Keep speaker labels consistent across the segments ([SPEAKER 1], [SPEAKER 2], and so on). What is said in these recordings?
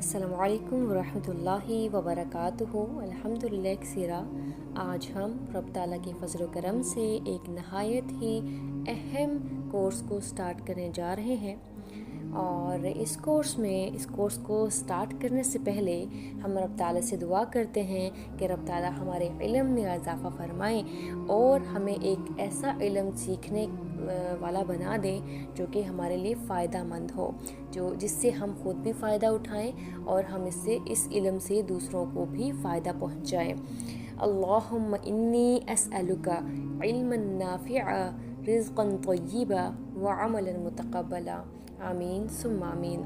[SPEAKER 1] السلام علیکم ورحمۃ اللہ وبرکاتہ۔ الحمدللہ کثیرہ۔ آج ہم رب تعالیٰ کے فضل و کرم سے ایک نہایت ہی اہم کورس کو سٹارٹ کرنے جا رہے ہیں، اور اس کورس کو سٹارٹ کرنے سے پہلے ہم رب تعالیٰ سے دعا کرتے ہیں کہ رب تعالیٰ ہمارے علم میں اضافہ فرمائیں اور ہمیں ایک ایسا علم سیکھنے والا بنا دیں جو کہ ہمارے لیے فائدہ مند ہو، جس سے ہم خود بھی فائدہ اٹھائیں اور ہم اس علم سے دوسروں کو بھی فائدہ پہنچائیں۔ اللہم انی اسألک علما نافعا رزقا طیبا وعملا متقبلا، آمین ثم آمین۔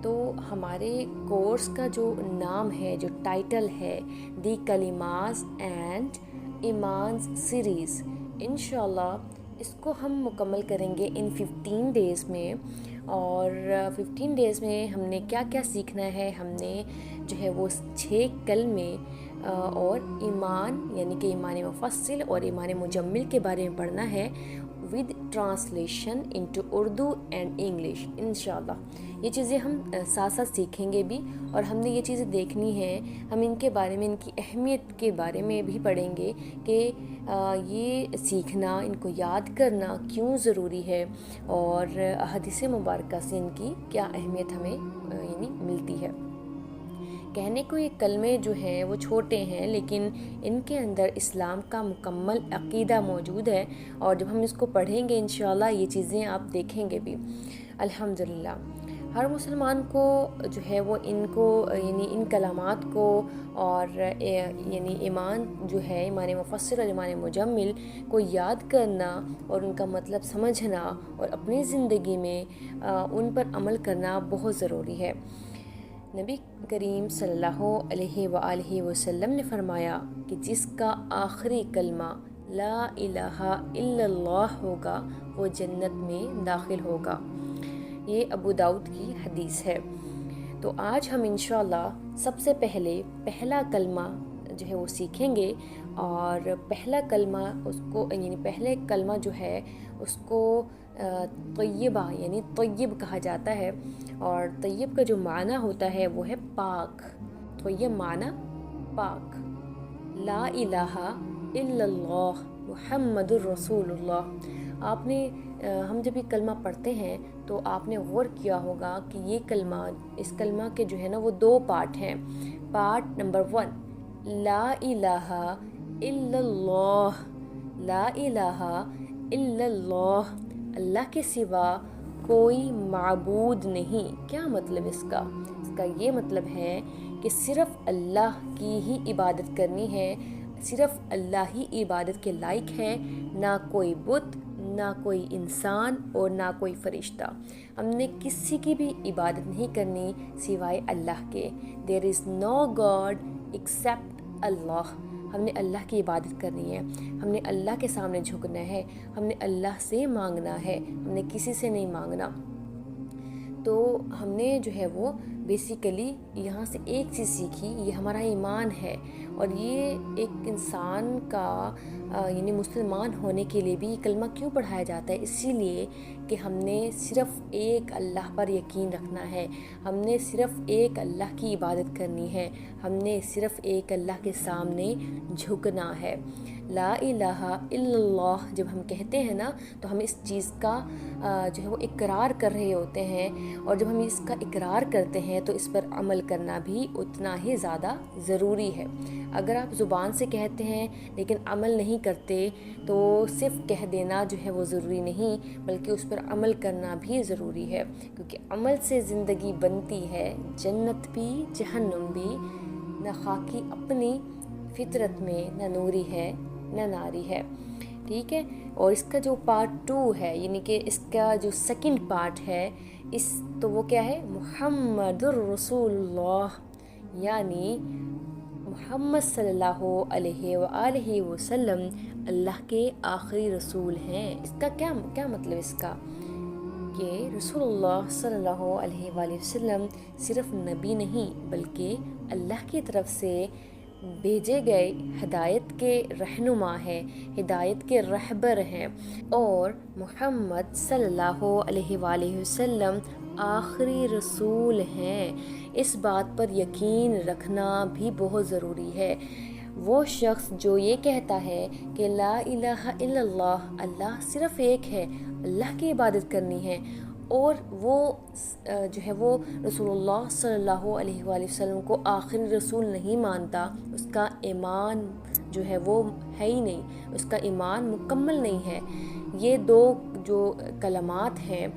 [SPEAKER 1] تو ہمارے کورس کا جو نام ہے، جو ٹائٹل ہے، دی کلمات اینڈ ایمانز سیریز، انشاءاللہ اس کو ہم مکمل کریں گے ان 15 ڈیز میں۔ اور 15 ڈیز میں ہم نے کیا کیا سیکھنا ہے؟ ہم نے جو ہے وہ 6 کلمے اور ایمان، یعنی کہ ایمان مفصل اور ایمان مجمل کے بارے میں پڑھنا ہے، with translation into Urdu and English انشاءاللہ۔ یہ چیزیں ہم ساتھ ساتھ سیکھیں گے بھی، اور ہم نے یہ چیزیں دیکھنی ہیں، ہم ان کے بارے میں، ان کی اہمیت کے بارے میں بھی پڑھیں گے کہ یہ سیکھنا، ان کو یاد کرنا کیوں ضروری ہے، اور احادیث مبارکہ سے ان کی کیا اہمیت ہمیں ملتی ہے۔ کہنے کو یہ کلمے جو ہیں وہ چھوٹے ہیں، لیکن ان کے اندر اسلام کا مکمل عقیدہ موجود ہے، اور جب ہم اس کو پڑھیں گے انشاءاللہ یہ چیزیں آپ دیکھیں گے بھی الحمدللہ۔ ہر مسلمان کو جو ہے وہ ان کلمات کو اور ایمان جو ہے، ایمان مفصل اور ایمان مجمل کو یاد کرنا اور ان کا مطلب سمجھنا اور اپنی زندگی میں ان پر عمل کرنا بہت ضروری ہے۔ نبی کریم صلی اللہ علیہ وآلہ وسلم نے فرمایا کہ جس کا آخری کلمہ لا الہ الا اللہ ہوگا وہ جنت میں داخل ہوگا۔ یہ ابو داؤد کی حدیث ہے۔ تو آج ہم انشاءاللہ سب سے پہلے پہلا کلمہ جو ہے وہ سیکھیں گے، اور پہلا کلمہ پہلے کلمہ جو ہے اس کو طیبہ یعنی طیب کہا جاتا ہے، اور طیب کا جو معنی ہوتا ہے وہ ہے پاک۔ طیب معنی پاک۔ لا الہ الا اللہ محمد الرسول اللہ۔ ہم جب یہ کلمہ پڑھتے ہیں تو آپ نے غور کیا ہوگا کہ اس کلمہ کے جو ہے نا وہ 2 پارٹ ہیں۔ پارٹ نمبر 1 لا الہ الا اللہ، لا الہ الا اللہ، اللہ کے سوا کوئی معبود نہیں۔ کیا مطلب اس کا یہ مطلب ہے کہ صرف اللہ کی ہی عبادت کرنی ہے، صرف اللہ ہی عبادت کے لائق ہے، نہ کوئی بت، نہ کوئی انسان اور نہ کوئی فرشتہ۔ ہم نے کسی کی بھی عبادت نہیں کرنی سوائے اللہ کے۔ There is no God except Allah۔ ہم نے اللہ کی عبادت کرنی ہے، ہم نے اللہ کے سامنے جھکنا ہے، ہم نے اللہ سے مانگنا ہے، ہم نے کسی سے نہیں مانگنا۔ تو ہم نے جو ہے وہ بیسیکلی یہاں سے ایک چیز سیکھی، یہ ہمارا ایمان ہے، اور یہ ایک انسان کا مسلمان ہونے کے لیے بھی یہ کلمہ کیوں پڑھایا جاتا ہے؟ اسی لیے کہ ہم نے صرف ایک اللہ پر یقین رکھنا ہے، ہم نے صرف ایک اللہ کی عبادت کرنی ہے، ہم نے صرف ایک اللہ کے سامنے جھکنا ہے۔ لا الہ الا اللہ جب ہم کہتے ہیں نا تو ہم اس چیز کا جو ہے وہ اقرار کر رہے ہوتے ہیں، اور جب ہم اس کا اقرار کرتے ہیں تو اس پر عمل کرنا بھی اتنا ہی زیادہ ضروری ہے۔ اگر آپ زبان سے کہتے ہیں لیکن عمل نہیں کرتے تو صرف کہہ دینا جو ہے وہ ضروری نہیں، بلکہ اس پر عمل کرنا بھی ضروری ہے، کیونکہ عمل سے زندگی بنتی ہے، جنت بھی جہنم بھی، نہ خاکی اپنی فطرت میں نہ نوری ہے نہ ناری ہے، ٹھیک ہے۔ اور اس کا جو پارٹ 2 ہے، یعنی کہ اس کا جو سیکنڈ پارٹ ہے، تو وہ کیا ہے؟ محمد الرسول اللہ، یعنی محمد صلی اللہ علیہ وآلہ وسلم اللہ کے آخری رسول ہیں۔ اس کا کیا مطلب اس کا؟ کہ رسول اللہ صلی اللہ علیہ وآلہ وسلم صرف نبی نہیں بلکہ اللہ کی طرف سے بھیجے گئے ہدایت کے رہنما ہیں، ہدایت کے رہبر ہیں، اور محمد صلی اللہ علیہ وآلہ وسلم آخری رسول ہیں، اس بات پر یقین رکھنا بھی بہت ضروری ہے۔ وہ شخص جو یہ کہتا ہے کہ لا الہ الا اللہ، اللہ صرف ایک ہے، اللہ کی عبادت کرنی ہے، اور وہ جو ہے وہ رسول اللہ صلی اللہ علیہ وآلہ وسلم کو آخری رسول نہیں مانتا، اس کا ایمان جو ہے وہ ہے ہی نہیں، اس کا ایمان مکمل نہیں ہے۔ یہ دو جو کلمات ہیں،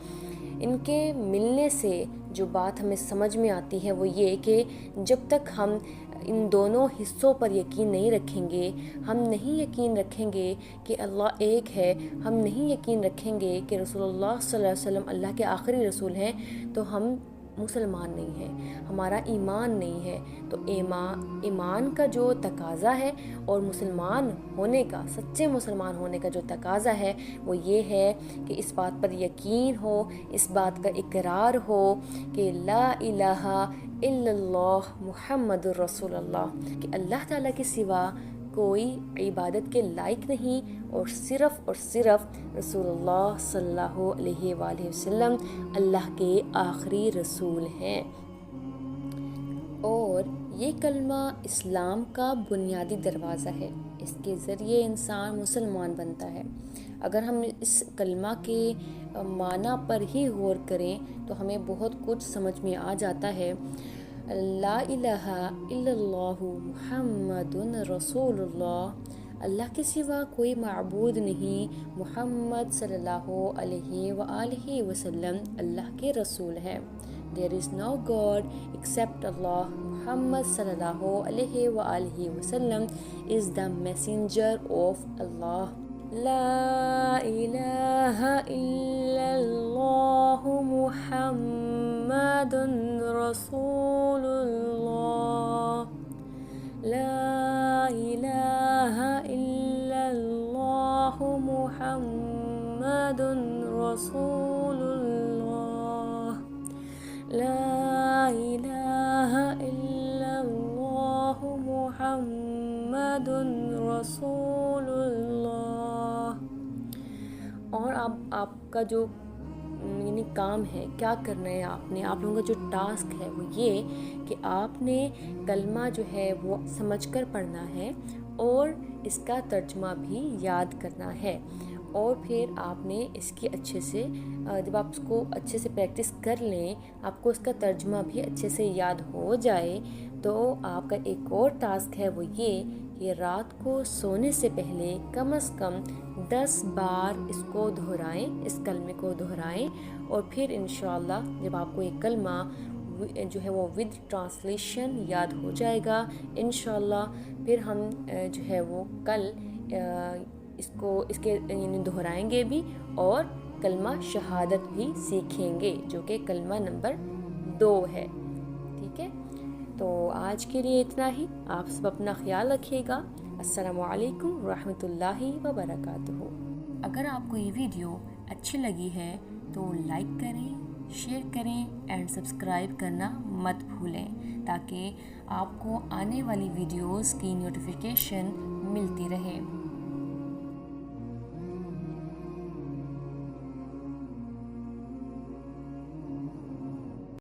[SPEAKER 1] ان کے ملنے سے جو بات ہمیں سمجھ میں آتی ہے وہ یہ کہ جب تک ہم ان دونوں حصوں پر یقین نہیں رکھیں گے، ہم نہیں یقین رکھیں گے کہ اللہ ایک ہے، ہم نہیں یقین رکھیں گے کہ رسول اللہ صلی اللہ علیہ وسلم اللہ کے آخری رسول ہیں، تو ہم مسلمان نہیں ہیں، ہمارا ایمان نہیں ہے۔ تو ایمان کا جو تقاضا ہے اور مسلمان ہونے کا، سچے مسلمان ہونے کا جو تقاضا ہے وہ یہ ہے کہ اس بات پر یقین ہو، اس بات کا اقرار ہو کہ لا الہ الا اللہ محمد الرسول اللہ، کہ اللہ تعالیٰ کے سوا کوئی عبادت کے لائق نہیں، اور صرف رسول اللہ صلی اللہ علیہ وآلہ وسلم اللہ کے آخری رسول ہیں۔ اور یہ کلمہ اسلام کا بنیادی دروازہ ہے، اس کے ذریعے انسان مسلمان بنتا ہے۔ اگر ہم اس کلمہ کے معنی پر ہی غور کریں تو ہمیں بہت کچھ سمجھ میں آ جاتا ہے۔ لا الہ الا اللہ محمد رسول اللہ، اللہ کے سوا کوئی معبود نہیں، محمد صلی اللہ علیہ وآلہ وسلم اللہ کے رسول ہے۔ There is no God except Allah. Muhammad sallallahu alayhi wa alihi wa sallam is the messenger of Allah. La ilaha illallah Muhammadun Rasulullah. La ilaha illallah Muhammadun Rasulullah. La ilaha illallah Muhammadun Rasulullah۔ اور اب آپ کا جو یعنی کام ہے، کیا کرنا ہے آپ لوگوں کا جو ٹاسک ہے وہ یہ کہ آپ نے کلمہ جو ہے وہ سمجھ کر پڑھنا ہے اور اس کا ترجمہ بھی یاد کرنا ہے، اور پھر آپ نے اس کی اچھے سے جب آپ اس کو اچھے سے پریکٹس کر لیں، آپ کو اس کا ترجمہ بھی اچھے سے یاد ہو جائے، تو آپ کا ایک اور ٹاسک ہے وہ یہ کہ رات کو سونے سے پہلے کم از کم 10 بار اس کو دہرائیں، اس کلمے کو دہرائیں، اور پھر انشاءاللہ جب آپ کو یہ کلمہ جو ہے وہ ود ٹرانسلیشن یاد ہو جائے گا انشاءاللہ، پھر ہم جو ہے وہ کل اس کے یعنی دہرائیں گے بھی اور کلمہ شہادت بھی سیکھیں گے، جو کہ کلمہ نمبر 2 ہے۔ ٹھیک ہے، تو آج کے لیے اتنا ہی۔ آپ سب اپنا خیال رکھیے گا۔ السلام علیکم ورحمۃ اللہ وبرکاتہ۔ اگر آپ کو یہ ویڈیو اچھی لگی ہے تو لائک کریں، شیئر کریں اینڈ سبسکرائب کرنا مت بھولیں، تاکہ آپ کو آنے والی ویڈیوز کی نوٹیفیکیشن ملتی رہے۔